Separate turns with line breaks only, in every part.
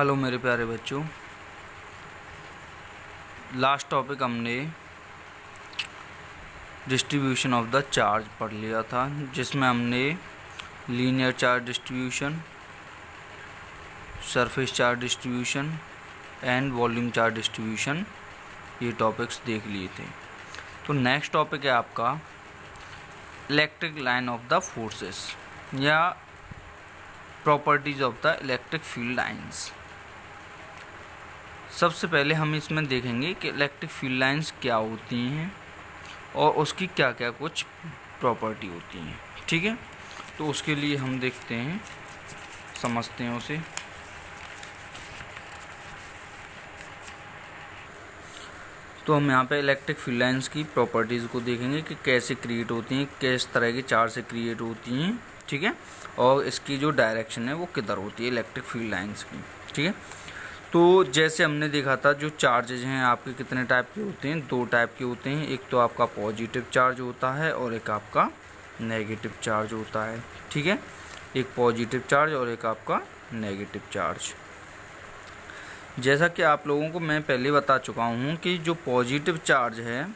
Hello मेरे प्यारे बच्चों, लास्ट टॉपिक हमने डिस्ट्रीब्यूशन ऑफ द चार्ज पढ़ लिया था, जिसमें हमने linear charge distribution, surface charge distribution and volume charge distribution ये टॉपिक्स देख लिए थे। तो नेक्स्ट टॉपिक है आपका electric line of the forces या properties of the electric field lines. सबसे पहले हम इसमें देखेंगे कि इलेक्ट्रिक फील्ड लाइंस क्या होती हैं और उसकी क्या क्या कुछ प्रॉपर्टी होती हैं। ठीक है, तो उसके लिए हम देखते हैं, समझते हैं उसे। तो हम यहाँ पे इलेक्ट्रिक फील्ड लाइंस की प्रॉपर्टीज़ को देखेंगे कि कैसे क्रिएट होती हैं, किस तरह की चार्ज से क्रिएट होती हैं। ठीक है, और इसकी जो डायरेक्शन है वो किधर होती है इलेक्ट्रिक फील्ड लाइंस की। ठीक है, तो जैसे हमने देखा था जो चार्जेज हैं आपके कितने टाइप के होते हैं, दो टाइप के होते हैं। एक तो आपका पॉजिटिव चार्ज होता है और एक आपका नेगेटिव चार्ज होता है। ठीक है, एक पॉजिटिव चार्ज और एक आपका नेगेटिव चार्ज। जैसा कि आप लोगों को मैं पहले बता चुका हूँ कि जो पॉजिटिव चार्ज है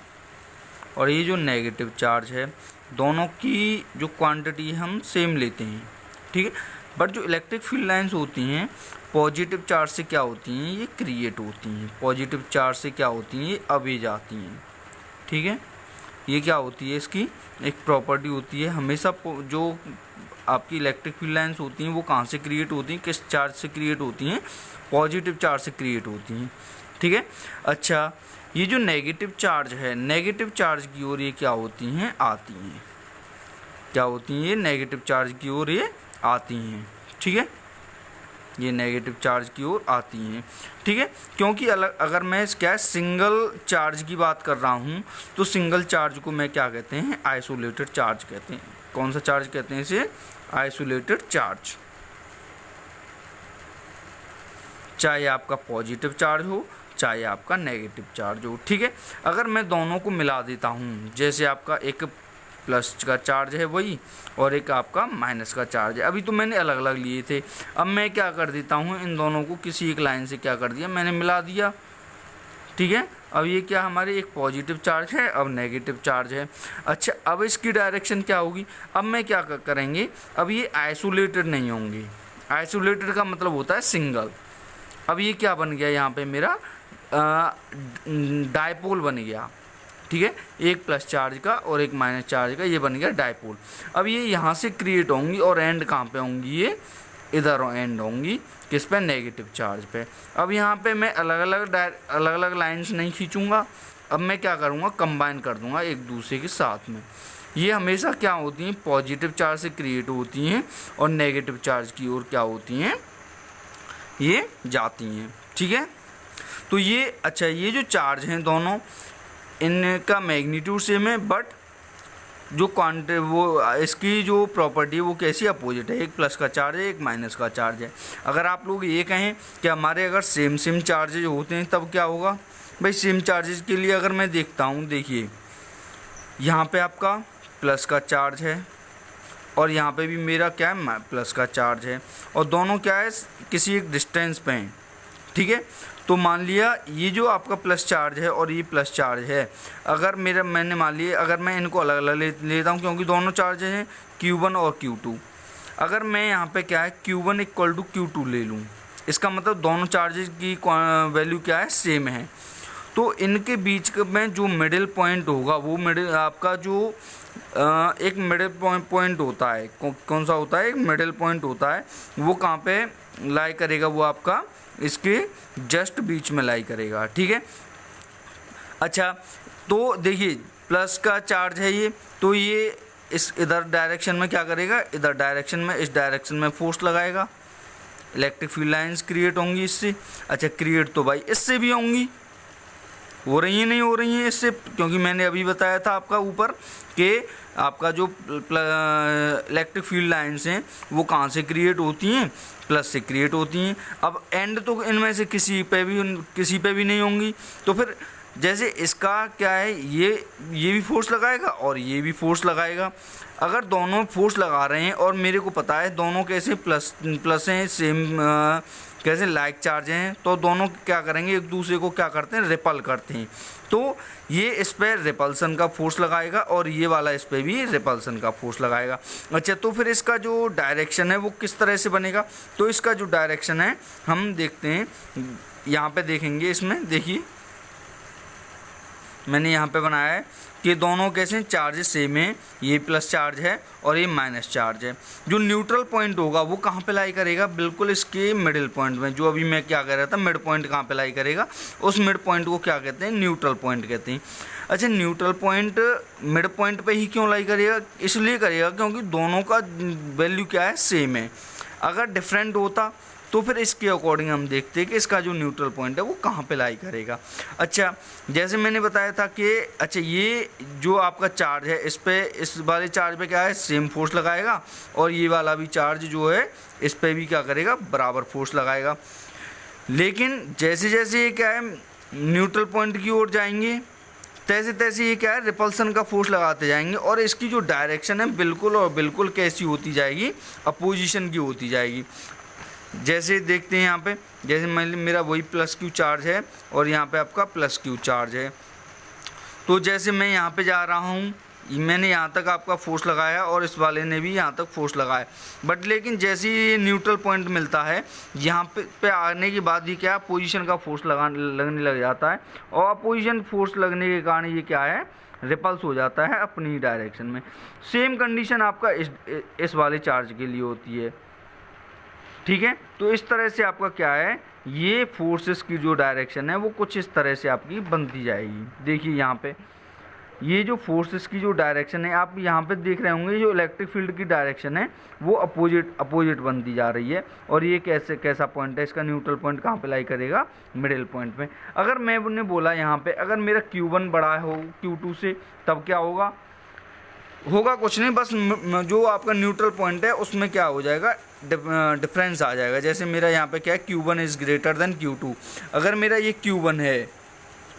और ये जो नेगेटिव चार्ज है, दोनों की जो क्वांटिटी हम सेम लेते हैं। ठीक है, बट जो इलेक्ट्रिक फील्ड लाइंस होती हैं पॉजिटिव चार्ज से क्या होती हैं, ये क्रिएट होती हैं। पॉजिटिव चार्ज से क्या होती हैं, ये अवे जाती हैं। ठीक है, ये क्या होती है, इसकी एक प्रॉपर्टी होती है। हमेशा जो आपकी इलेक्ट्रिक फील्ड लाइंस होती हैं वो कहाँ से क्रिएट होती हैं, किस चार्ज से क्रिएट होती हैं, पॉजिटिव चार्ज से क्रिएट होती हैं। ठीक है, अच्छा ये जो नेगेटिव चार्ज है, नेगेटिव चार्ज की ओर ये क्या होती हैं, आती हैं। क्या होती हैं, ये नेगेटिव चार्ज की ओर ये आती हैं। ठीक है, ये नेगेटिव चार्ज की ओर आती हैं। ठीक है, क्योंकि अगर मैं क्या सिंगल चार्ज की बात कर रहा हूँ तो सिंगल चार्ज को मैं क्या कहते हैं, आइसोलेटेड चार्ज कहते हैं। कौन सा चार्ज कहते हैं इसे, आइसोलेटेड चार्ज। चाहे आपका पॉजिटिव चार्ज हो चाहे आपका नेगेटिव चार्ज हो। ठीक है, अगर मैं दोनों को मिला देता हूँ, जैसे आपका एक प्लस का चार्ज है वही और एक आपका माइनस का चार्ज है, अभी तो मैंने अलग अलग लिए थे, अब मैं क्या कर देता हूँ, इन दोनों को किसी एक लाइन से क्या कर दिया, मैंने मिला दिया। ठीक है, अब ये क्या हमारे एक पॉजिटिव चार्ज है, अब नेगेटिव चार्ज है। अच्छा, अब इसकी डायरेक्शन क्या होगी, अब मैं क्या करेंगे, अब ये आइसोलेटेड नहीं होंगे। आइसोलेटेड का मतलब होता है सिंगल। अब ये क्या बन गया, यहाँ पे मेरा डायपोल बन गया। ठीक है, एक प्लस चार्ज का और एक माइनस चार्ज का, ये बन गया डायपोल। अब ये यहाँ से क्रिएट होंगी और एंड कहाँ पे होंगी, ये इधर एंड होंगी, किस पे, नेगेटिव चार्ज पे। अब यहाँ पे मैं अलग अलग लाइंस नहीं खींचूंगा, अब मैं क्या करूँगा, कंबाइन कर दूंगा एक दूसरे के साथ में। ये हमेशा क्या होती हैं, पॉजिटिव चार्ज से क्रिएट होती हैं और नेगेटिव चार्ज की ओर क्या होती हैं, ये जाती हैं। ठीक है, तो ये अच्छा ये जो चार्ज हैं दोनों, इनका मैग्नीट्यूड सेम है, बट जो वो इसकी जो प्रॉपर्टी है वो कैसी अपोजिट है। एक प्लस का चार्ज है, एक माइनस का चार्ज है। अगर आप लोग ये कहें कि हमारे अगर सेम चार्जेज होते हैं तब क्या होगा, भाई सेम चार्जेज के लिए अगर मैं देखता हूँ, देखिए यहाँ पे आपका प्लस का चार्ज है और यहाँ पे भी मेरा क्या है, प्लस का चार्ज है, और दोनों क्या है, किसी एक डिस्टेंस पे हैं। ठीक है, तो मान लिया ये जो आपका प्लस चार्ज है और ये प्लस चार्ज है, अगर मैंने मान लिया अगर मैं इनको अलग अलग लेता हूँ, क्योंकि दोनों चार्ज हैं Q1 और Q2। अगर मैं यहाँ पे क्या है, Q1 इक्वल टू Q2 ले लूँ, इसका मतलब दोनों चार्जेस की वैल्यू क्या है, सेम है। तो इनके बीच में जो मिडिल पॉइंट होगा, वो मिडिल आपका जो एक मिडिल पॉइंट होता है, कौन सा होता है, एक मिडिल पॉइंट होता है, वो कहाँ पे लाई करेगा, वो आपका इसके जस्ट बीच में लाई करेगा। ठीक है, अच्छा तो देखिए प्लस का चार्ज है ये, तो ये इस इधर डायरेक्शन में क्या करेगा, इधर डायरेक्शन में, इस डायरेक्शन में फोर्स लगाएगा, इलेक्ट्रिक फील्ड लाइंस क्रिएट होंगी इससे। अच्छा, क्रिएट तो भाई इससे भी होंगी, हो रही हैं नहीं हो रही हैं इससे, क्योंकि मैंने अभी बताया था आपका ऊपर कि आपका जो इलेक्ट्रिक फील्ड लाइंस हैं वो कहाँ से क्रिएट होती हैं, प्लस से क्रिएट होती हैं। अब एंड तो इनमें से किसी पे भी नहीं होंगी, तो फिर जैसे इसका क्या है, ये भी फोर्स लगाएगा और ये भी फोर्स लगाएगा। अगर दोनों फोर्स लगा रहे हैं और मेरे को पता है दोनों कैसे प्लस हैं, सेम कैसे लाइक चार्ज हैं, तो दोनों क्या करेंगे, एक दूसरे को क्या करते हैं, रिपल करते हैं। तो ये इस पर रिपल्सन का फोर्स लगाएगा और ये वाला इस पर भी रिपल्सन का फोर्स लगाएगा। अच्छा, तो फिर इसका जो डायरेक्शन है वो किस तरह से बनेगा, तो इसका जो डायरेक्शन है हम देखते हैं, यहाँ पे देखेंगे। इसमें देखिए मैंने यहाँ पे बनाया है कि दोनों कैसे चार्ज सेम है, ये प्लस चार्ज है और ये माइनस चार्ज है। जो न्यूट्रल पॉइंट होगा वो कहाँ पे लाई करेगा, बिल्कुल इसके मिडिल पॉइंट में। जो अभी मैं क्या कह रहा था, मिड पॉइंट कहाँ पे लाई करेगा, उस मिड पॉइंट को क्या कहते हैं, न्यूट्रल पॉइंट कहते हैं। अच्छा, न्यूट्रल पॉइंट मिड पॉइंट पे ही क्यों लाई करेगा, इसलिए करेगा क्योंकि दोनों का वैल्यू क्या है, सेम है। अगर डिफरेंट होता तो फिर इसके अकॉर्डिंग हम देखते हैं कि इसका जो न्यूट्रल पॉइंट है वो कहाँ पे लाई करेगा। अच्छा, जैसे मैंने बताया था कि अच्छा ये जो आपका चार्ज है इस पे, इस वाले चार्ज पे क्या है, सेम फोर्स लगाएगा और ये वाला भी चार्ज जो है इस पे भी क्या करेगा, बराबर फोर्स लगाएगा। लेकिन जैसे जैसे ये क्या है न्यूट्रल पॉइंट की ओर जाएंगे, तैसे तैसे ये क्या है, रिपल्सन का फोर्स लगाते जाएंगे और इसकी जो डायरेक्शन है बिल्कुल और बिल्कुल कैसी होती जाएगी, अपोजिशन की होती जाएगी। जैसे देखते हैं यहाँ पे, जैसे मेरा वही प्लस क्यू चार्ज है और यहाँ पे आपका प्लस क्यू चार्ज है। तो जैसे मैं यहाँ पे जा रहा हूँ, मैंने यहाँ तक आपका फोर्स लगाया और इस वाले ने भी यहाँ तक फोर्स लगाया, बट लेकिन जैसे ही न्यूट्रल पॉइंट मिलता है यहाँ पे आने के बाद ही क्या, पोजीशन का फोर्स लगने लग जाता है और अपोजिशन फोर्स लगने के कारण ये क्या है, रिपल्स हो जाता है अपनी डायरेक्शन में। सेम कंडीशन आपका इस वाले चार्ज के लिए होती है, ठीक है। तो इस तरह से आपका क्या है, ये फोर्सेस की जो डायरेक्शन है वो कुछ इस तरह से आपकी बनती जाएगी। देखिए यहाँ पे ये जो फोर्सेस की जो डायरेक्शन है, आप यहाँ पे देख रहे होंगे जो इलेक्ट्रिक फील्ड की डायरेक्शन है वो अपोजिट बनती जा रही है। और ये कैसा पॉइंट है, इसका न्यूट्रल पॉइंट कहाँ पे लाई करेगा, मिडिल पॉइंट में। अगर मैंने बोला यहाँ पे अगर मेरा Q1 बड़ा हो Q2 से, तब क्या होगा कुछ नहीं, बस जो आपका न्यूट्रल पॉइंट है उसमें क्या हो जाएगा, डिफरेंस आ जाएगा। जैसे मेरा यहाँ पे क्या है, Q1 is greater than Q2। अगर मेरा ये Q1 है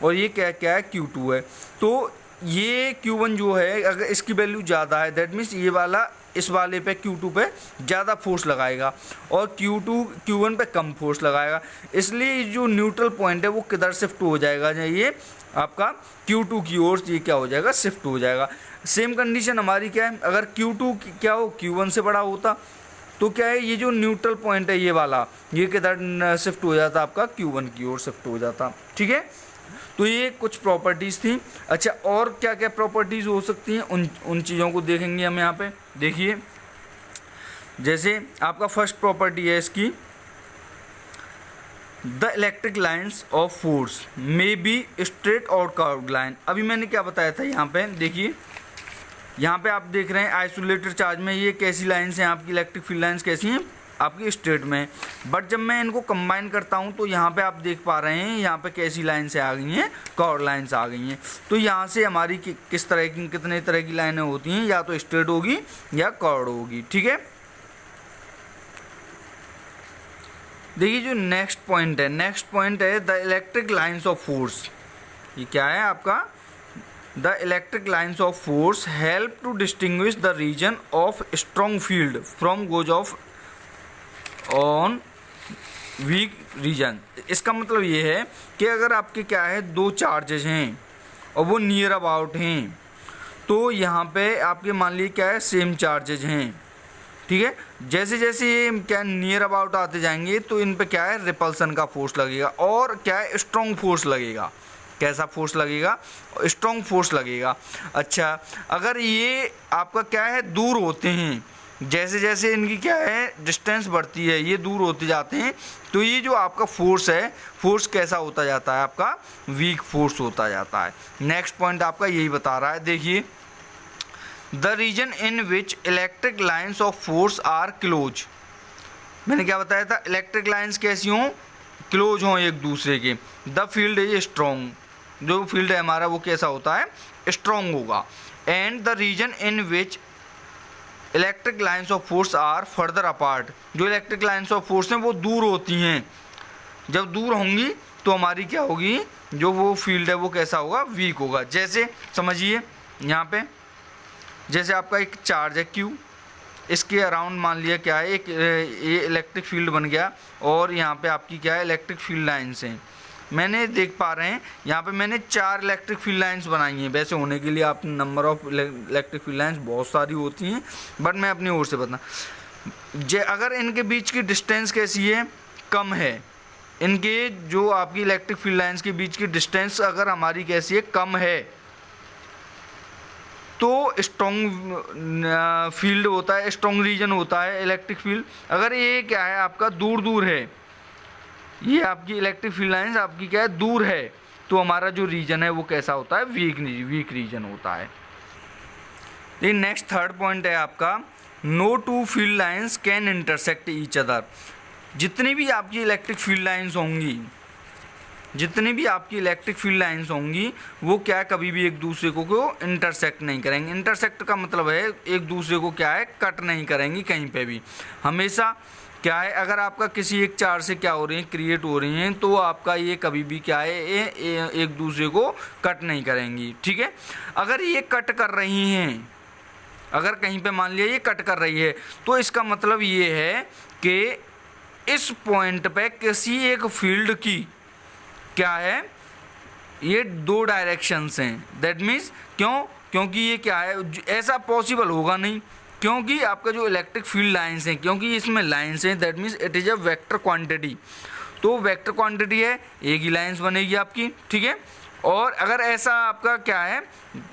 और ये क्या है, Q2 है, तो ये Q1 जो है अगर इसकी वैल्यू ज़्यादा है, दैट मीन्स ये वाला इस वाले पे Q2 पे ज़्यादा फोर्स लगाएगा और Q1 पे कम फोर्स लगाएगा। इसलिए जो न्यूट्रल पॉइंट है वो किधर शिफ्ट हो जाएगा, ये आपका Q2 की ओर ये क्या हो जाएगा, शिफ्ट हो जाएगा। सेम कंडीशन हमारी क्या है, अगर Q2 क्या हो, Q1 से बड़ा होता तो क्या है, ये जो न्यूट्रल पॉइंट है ये वाला, ये किधर शिफ्ट हो जाता, आपका Q1 की ओर शिफ्ट हो जाता, ठीक है। तो ये कुछ प्रॉपर्टीज़ थी। अच्छा, और क्या क्या प्रॉपर्टीज़ हो सकती हैं, उन चीज़ों को देखेंगे हम यहाँ पे। देखिए जैसे आपका फर्स्ट प्रॉपर्टी है इसकी, the electric lines of force may be straight और कर्व्ड लाइन। अभी मैंने क्या बताया था यहाँ पे, देखिए यहाँ पे आप देख रहे हैं आइसोलेटेड चार्ज में ये कैसी लाइन्स हैं, आपकी इलेक्ट्रिक फील्ड लाइन्स कैसी हैं, आपकी स्ट्रेट में। बट जब मैं इनको कंबाइन करता हूँ तो यहाँ पे आप देख पा रहे हैं यहाँ पे कैसी लाइन्स आ गई हैं, कर्व्ड लाइन्स आ गई हैं। तो यहाँ से हमारी किस तरह की, कितने तरह की लाइनें होती हैं, या तो स्ट्रेट होगी या कर्व्ड होगी, ठीक है। देखिए जो नेक्स्ट पॉइंट है the electric lines of force. ये क्या है आपका, the electric lines of force help to distinguish the region of strong field from goes of on weak region. इसका मतलब ये है कि अगर आपके क्या है, दो चार्जेस हैं और वो नियर अबाउट हैं, तो यहाँ पे आपके मान लीजिए क्या है, सेम चार्जेस हैं, ठीक है। जैसे जैसे ये क्या नियर अबाउट आते जाएंगे तो इन पे क्या है, रिपल्सन का फोर्स लगेगा और क्या है, स्ट्रॉन्ग फोर्स लगेगा। कैसा फोर्स लगेगा, स्ट्रॉन्ग फोर्स लगेगा। अच्छा, अगर ये आपका क्या है, दूर होते हैं, जैसे जैसे इनकी क्या है डिस्टेंस बढ़ती है, ये दूर होते जाते हैं, तो ये जो आपका फोर्स है, फोर्स कैसा होता जाता है, आपका वीक फोर्स होता जाता है। नेक्स्ट पॉइंट आपका यही बता रहा है। देखिए the region in which electric lines of force are close. मैंने क्या बताया था, इलेक्ट्रिक लाइन्स कैसी हों, क्लोज हों एक दूसरे के। द फील्ड इज स्ट्रॉन्ग, जो फील्ड है हमारा वो कैसा होता है, स्ट्रॉन्ग होगा। And the region in which electric lines of force are further apart. जो इलेक्ट्रिक लाइन्स ऑफ फोर्स हैं वो दूर होती हैं, जब दूर होंगी तो हमारी क्या होगी, जो वो फील्ड है वो कैसा होगा, वीक होगा। जैसे समझिए यहाँ पे, जैसे आपका एक चार्ज है Q, इसके अराउंड मान लिया क्या है, एक ये इलेक्ट्रिक फील्ड बन गया और यहाँ पे आपकी क्या है इलेक्ट्रिक फील्ड लाइन्स हैं। मैंने देख पा रहे हैं यहाँ पे मैंने 4 इलेक्ट्रिक फील्ड लाइन्स बनाई हैं। वैसे होने के लिए आप number of electric field lines बहुत सारी होती हैं, बट मैं अपनी ओर से बता अगर इनके बीच की डिस्टेंस कैसी है, कम है, इनके जो आपकी इलेक्ट्रिक फील्ड लाइन्स के बीच की डिस्टेंस अगर हमारी कैसी है, कम है, तो स्ट्रॉन्ग फील्ड होता है, स्ट्रॉन्ग रीजन होता है इलेक्ट्रिक फील्ड। अगर ये क्या है आपका दूर दूर है, ये आपकी इलेक्ट्रिक फील्ड लाइन्स आपकी क्या है दूर है, तो हमारा जो रीजन है वो कैसा होता है, वीक रीजन होता है। लेकिन नेक्स्ट थर्ड पॉइंट है आपका no two field lines can intersect each other. जितनी भी आपकी इलेक्ट्रिक फील्ड लाइन्स होंगी, जितनी भी आपकी इलेक्ट्रिक फील्ड लाइन्स होंगी वो क्या है कभी भी एक दूसरे को इंटरसेक्ट नहीं करेंगे। इंटरसेक्ट का मतलब है एक दूसरे को क्या है कट नहीं करेंगी कहीं पे भी। हमेशा क्या है अगर आपका किसी एक चार्ज से क्या हो रही है क्रिएट हो रही हैं, तो आपका ये कभी भी क्या है ये एक दूसरे को कट नहीं करेंगी, ठीक है। अगर ये कट कर रही हैं, अगर कहीं पे मान लिया ये कट कर रही है, तो इसका मतलब ये है कि इस पॉइंट पे किसी एक फील्ड की क्या है ये 2 डायरेक्शंस हैं। दैट मीन्स क्योंकि ये क्या है ऐसा पॉसिबल होगा नहीं, क्योंकि आपका जो इलेक्ट्रिक फील्ड लाइंस हैं, क्योंकि इसमें लाइंस हैं, that means it is a vector quantity. तो वेक्टर क्वांटिटी है, एक ही लाइंस बनेगी आपकी, ठीक है। और अगर ऐसा आपका क्या है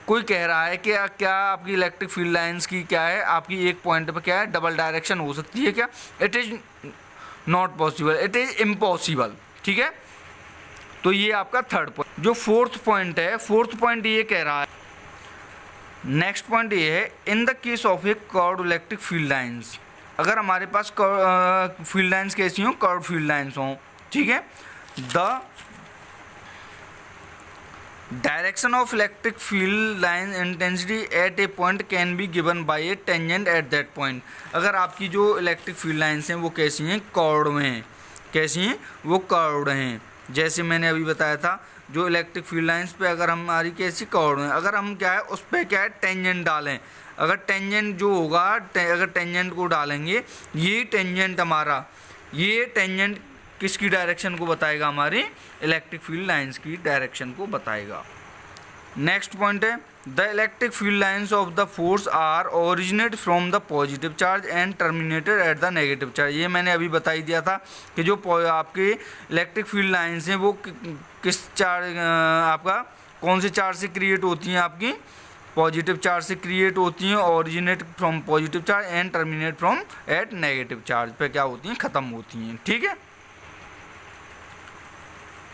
कोई कह रहा है कि क्या आपकी इलेक्ट्रिक फील्ड लाइंस की क्या है आपकी एक पॉइंट पर क्या है डबल डायरेक्शन हो सकती है क्या, it is not possible, it is impossible, ठीक है। तो ये आपका थर्ड पॉइंट। जो फोर्थ पॉइंट है, फोर्थ पॉइंट ये कह रहा है, नेक्स्ट पॉइंट ये है in the case of A curved electric field lines. अगर हमारे पास फील्ड लाइंस कैसी हों, कर्व्ड फील्ड लाइंस हों, ठीक है, the direction of electric field line intensity at A point can be given by A tangent at that point. अगर आपकी जो इलेक्ट्रिक फील्ड लाइंस हैं वो कैसी हैं, कर्व्ड में हैं, कैसी हैं वो कर्व्ड हैं। जैसे मैंने अभी बताया था जो इलेक्ट्रिक फील्ड लाइंस पे अगर हमारी कैसी कर्व्ड हैं, अगर हम क्या है उस पर क्या है टेंजेंट डालें, अगर टेंजेंट जो होगा अगर टेंजेंट को डालेंगे, ये टेंजेंट हमारा ये टेंजेंट किसकी डायरेक्शन को बताएगा, हमारी इलेक्ट्रिक फील्ड लाइंस की डायरेक्शन को बताएगा। नेक्स्ट पॉइंट है the electric field lines of the force are originate from the positive charge and terminated at the negative charge. ये मैंने अभी बता ही दिया था कि जो आपके इलेक्ट्रिक फील्ड लाइंस हैं वो किस चार्ज आपका कौन से चार्ज से क्रिएट होती हैं, आपकी पॉजिटिव चार्ज से क्रिएट होती हैं, originate from positive charge and terminate from at negative charge पे क्या होती हैं, ख़त्म होती हैं, ठीक है।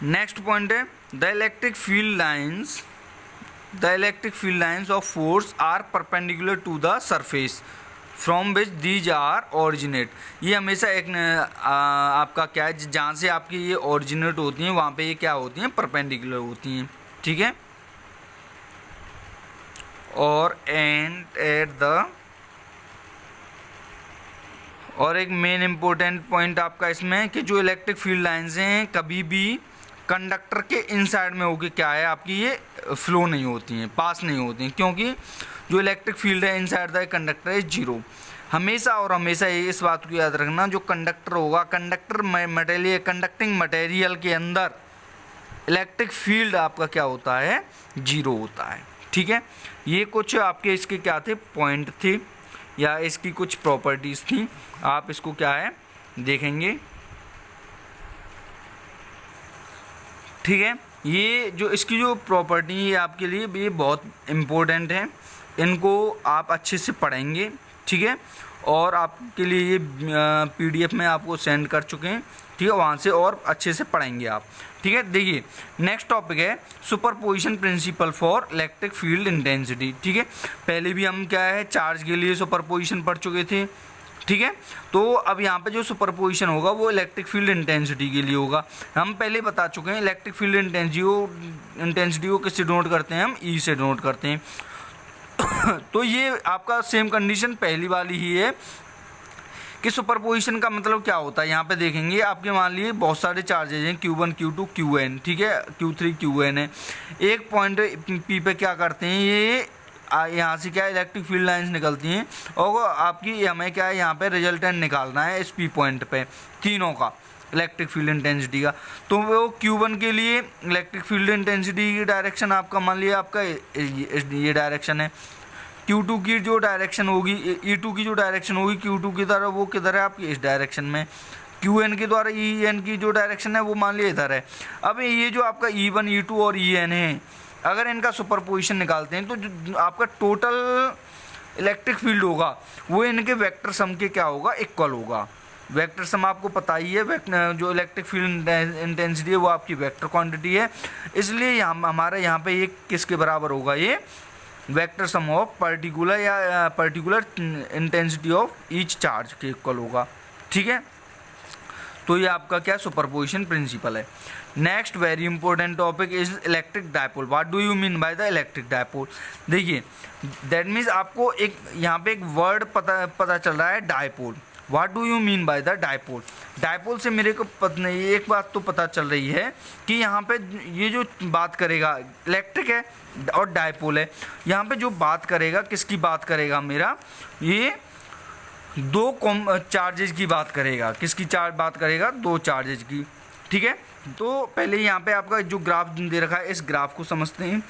नेक्स्ट पॉइंट है the electric field lines of force are perpendicular to the surface from which these are originate. ये हमेशा एक आपका क्या है जहाँ से आपकी ये ओरिजिनेट होती हैं वहाँ पे ये क्या होती हैं, परपेंडिकुलर होती हैं, ठीक है। और एंड एट द और एक मेन इंपॉर्टेंट पॉइंट आपका इसमें कि जो इलेक्ट्रिक फील्ड लाइंस हैं कभी भी कंडक्टर के इनसाइड में होगी क्या है आपकी ये फ्लो नहीं होती हैं, पास नहीं होती हैं, क्योंकि जो इलेक्ट्रिक फील्ड है इनसाइड द कंडक्टर है 0। हमेशा और हमेशा ये इस बात को याद रखना, जो कंडक्टर होगा कंडक्टर मटेरियल कंडक्टिंग मटेरियल के अंदर इलेक्ट्रिक फील्ड आपका क्या होता है, 0 होता है, ठीक है। ये कुछ आपके इसके क्या थे पॉइंट थे या इसकी कुछ प्रॉपर्टीज़ थी, आप इसको क्या है देखेंगे, ठीक है। ये जो इसकी जो प्रॉपर्टी है आपके लिए ये बहुत इम्पोर्टेंट है, इनको आप अच्छे से पढ़ेंगे, ठीक है। और आपके लिए ये PDF में आपको सेंड कर चुके हैं, ठीक है, वहाँ से और अच्छे से पढ़ेंगे आप, ठीक है। देखिए नेक्स्ट टॉपिक है superposition principle for electric field intensity, ठीक है। पहले भी हम क्या है चार्ज के लिए सुपरपोजिशन पढ़ चुके थे, ठीक है। तो अब यहाँ पे जो सुपरपोजिशन होगा वो इलेक्ट्रिक फील्ड इंटेंसिटी के लिए होगा। हम पहले बता चुके हैं इलेक्ट्रिक फील्ड इंटेंसिटी को किससे डिनोट करते हैं, हम E से डिनोट करते हैं। तो ये आपका सेम कंडीशन पहली वाली ही है कि सुपरपोजिशन का मतलब क्या होता है। यहाँ पे देखेंगे आपके मान लीजिए बहुत सारे चार्जेज हैं Q1 Q2 Qn, ठीक है, Q3 Qn है। एक पॉइंट P पे क्या करते हैं ये यहाँ से क्या है इलेक्ट्रिक फील्ड लाइंस निकलती हैं और आपकी हमें क्या है यहाँ पे रिजल्टेंट निकालना है इस पी पॉइंट पे तीनों का इलेक्ट्रिक फील्ड इंटेंसिटी का। तो वो Q1 के लिए इलेक्ट्रिक फील्ड इंटेंसिटी की डायरेक्शन आपका मान लिया आपका ये डायरेक्शन है। Q2 की जो डायरेक्शन होगी E2 की जो डायरेक्शन होगी Q2 की तरह वो किधर है आपकी इस डायरेक्शन में। Qn के द्वारा En की जो डायरेक्शन है वो मान लिया इधर है। अब ये जो आपका E1 E2 और En है अगर इनका सुपरपोजिशन निकालते हैं तो जो आपका टोटल इलेक्ट्रिक फील्ड होगा वो इनके वेक्टर सम के क्या होगा इक्वल होगा। वेक्टर सम आपको पता ही है जो इलेक्ट्रिक फील्ड इंटेंसिटी है वो आपकी वेक्टर क्वांटिटी है, इसलिए यहाँ हमारे यहाँ पे ये किसके बराबर होगा ये वेक्टर सम ऑफ पर्टिकुलर या particular intensity of each charge के इक्वल होगा। ठीक है, तो ये आपका क्या सुपरपोजिशन प्रिंसिपल है। Next very important topic is electric dipole. What do you mean by the electric dipole? देखिए दैट मीन्स आपको एक यहाँ पे एक वर्ड पता चल रहा है dipole. What do you mean by the dipole? Dipole से मेरे को एक बात तो पता चल रही है कि यहाँ पे ये जो बात करेगा इलेक्ट्रिक है और डायपोल है, यहाँ पे जो बात करेगा किसकी बात करेगा मेरा ये दो चार्जेज की बात करेगा। किसकी बात करेगा? दो चार्जेज की। ठीक है, तो पहले यहाँ पे आपका जो ग्राफ दे रखा है इस ग्राफ को समझते हैं।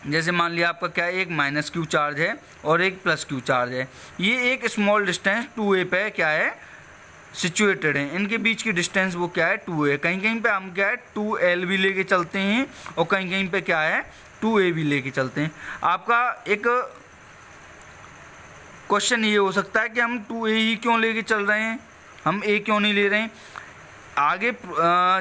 जैसे मान लिया आपका क्या है एक माइनस क्यू चार्ज है और एक प्लस क्यू चार्ज है। ये एक स्मॉल डिस्टेंस 2a पे क्या है सिचुएटेड है। इनके बीच की डिस्टेंस वो क्या है 2a। कहीं कहीं पे हम क्या है 2l भी लेके चलते हैं और कहीं कहीं पे क्या है 2a भी लेके चलते हैं। आपका एक क्वेश्चन ये हो सकता है कि हम 2a ही क्यों लेके चल रहे हैं, हम a क्यों नहीं ले रहे हैं, आगे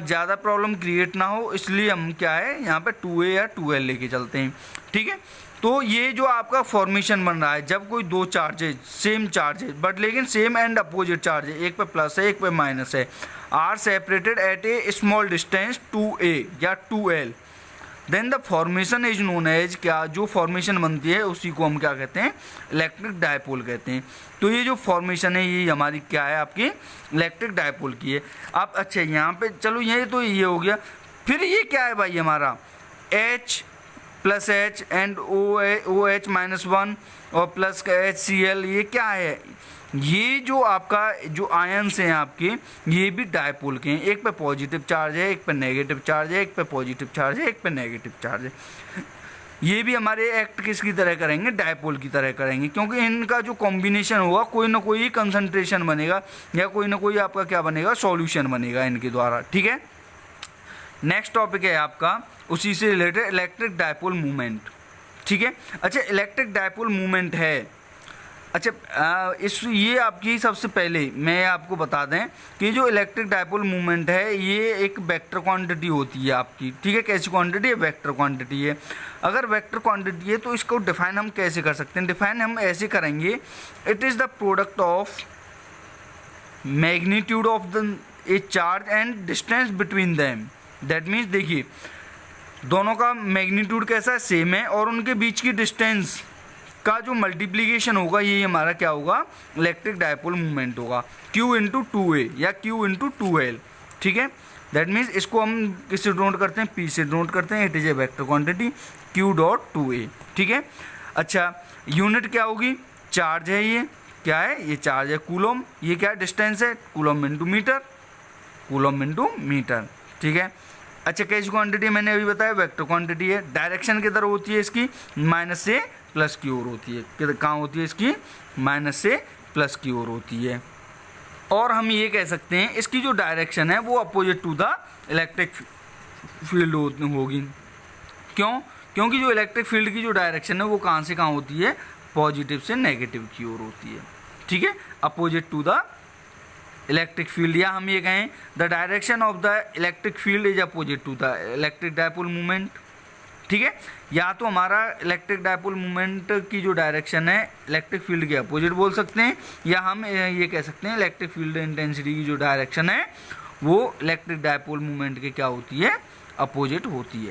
ज़्यादा प्रॉब्लम क्रिएट ना हो इसलिए हम क्या है यहाँ पे 2a या 2l लेके चलते हैं। ठीक है, तो ये जो आपका फॉर्मेशन बन रहा है जब कोई दो चार्जेज सेम चार्जेज बट लेकिन सेम एंड अपोजिट चार्ज है, एक पे प्लस है एक पे माइनस है, are separated at a small distance 2a या 2l, then the formation is known as क्या जो फॉर्मेशन बनती है उसी को हम क्या कहते हैं इलेक्ट्रिक डायपोल कहते हैं। तो ये जो फॉर्मेशन है ये हमारी क्या है आपकी इलेक्ट्रिक डायपोल की है। आप अच्छा यहाँ पे चलो ये तो ये हो गया, फिर ये क्या है भाई हमारा H plus H and OH minus 1 और प्लस HCl, ये क्या है ये जो आपका जो आयन्स हैं आपके ये भी डायपोल के हैं। एक पे पॉजिटिव चार्ज है एक पे नेगेटिव चार्ज है, एक पे पॉजिटिव चार्ज है एक पे नेगेटिव चार्ज है। ये भी हमारे एक्ट किसकी तरह करेंगे डायपोल की तरह करेंगे, क्योंकि इनका जो कॉम्बिनेशन होगा कोई ना कोई कंसंट्रेशन बनेगा या कोई ना कोई आपका क्या बनेगा सॉल्यूशन बनेगा इनके द्वारा। ठीक है, नेक्स्ट टॉपिक है आपका उसी से रिलेटेड इलेक्ट्रिक डायपोल मूवमेंट। ठीक है, अच्छा इलेक्ट्रिक डायपोल मूवमेंट है। अच्छा ये आपकी सबसे पहले मैं आपको बता दें कि जो इलेक्ट्रिक डायपोल मूवमेंट है ये एक वेक्टर क्वांटिटी होती है आपकी। ठीक है, कैसी क्वांटिटी है वेक्टर क्वांटिटी है। अगर वेक्टर क्वांटिटी है तो इसको डिफाइन हम कैसे कर सकते हैं? डिफाइन हम ऐसे करेंगे it is the product of magnitude of the A charge and distance between them. That means देखिए दोनों का मैग्नीट्यूड कैसा है सेम है और उनके बीच की डिस्टेंस का जो मल्टीप्लिकेशन होगा ये हमारा क्या होगा इलेक्ट्रिक डायपोल मूवमेंट होगा Q इंटू 2a या Q इंटू 2l। ठीक है, दैट मीन्स इसको हम किससे डिनोट करते हैं P से डिनोट करते हैं। It is a vector quantity Q dot 2a। ठीक है, अच्छा यूनिट क्या होगी चार्ज है, ये क्या है ये चार्ज है कूलम, ये क्या डिस्टेंस है coulomb into metre, coulomb into metre. ठीक है, अच्छा कैसी क्वांटिटी मैंने अभी बताया वेक्टर क्वांटिटी है। डायरेक्शन किधर होती है इसकी माइनस से प्लस की ओर होती है, किधर कहाँ होती है इसकी माइनस से प्लस की ओर होती है। और हम ये कह सकते हैं इसकी जो डायरेक्शन है वो opposite to the electric field होगी। क्यों? क्योंकि जो इलेक्ट्रिक फील्ड की जो डायरेक्शन है वो कहाँ से कहाँ होती है पॉजिटिव से नेगेटिव की ओर होती है। ठीक है, opposite to the electric field, या हम ये कहें the direction of the electric field is opposite to the electric dipole movement. ठीक है, या तो हमारा इलेक्ट्रिक डायपोल मूवमेंट की जो डायरेक्शन है इलेक्ट्रिक फील्ड के अपोजिट बोल सकते हैं, या हम ये कह सकते हैं इलेक्ट्रिक फील्ड इंटेंसिटी की जो डायरेक्शन है वो इलेक्ट्रिक डायपोल मूवमेंट के क्या होती है अपोजिट होती है।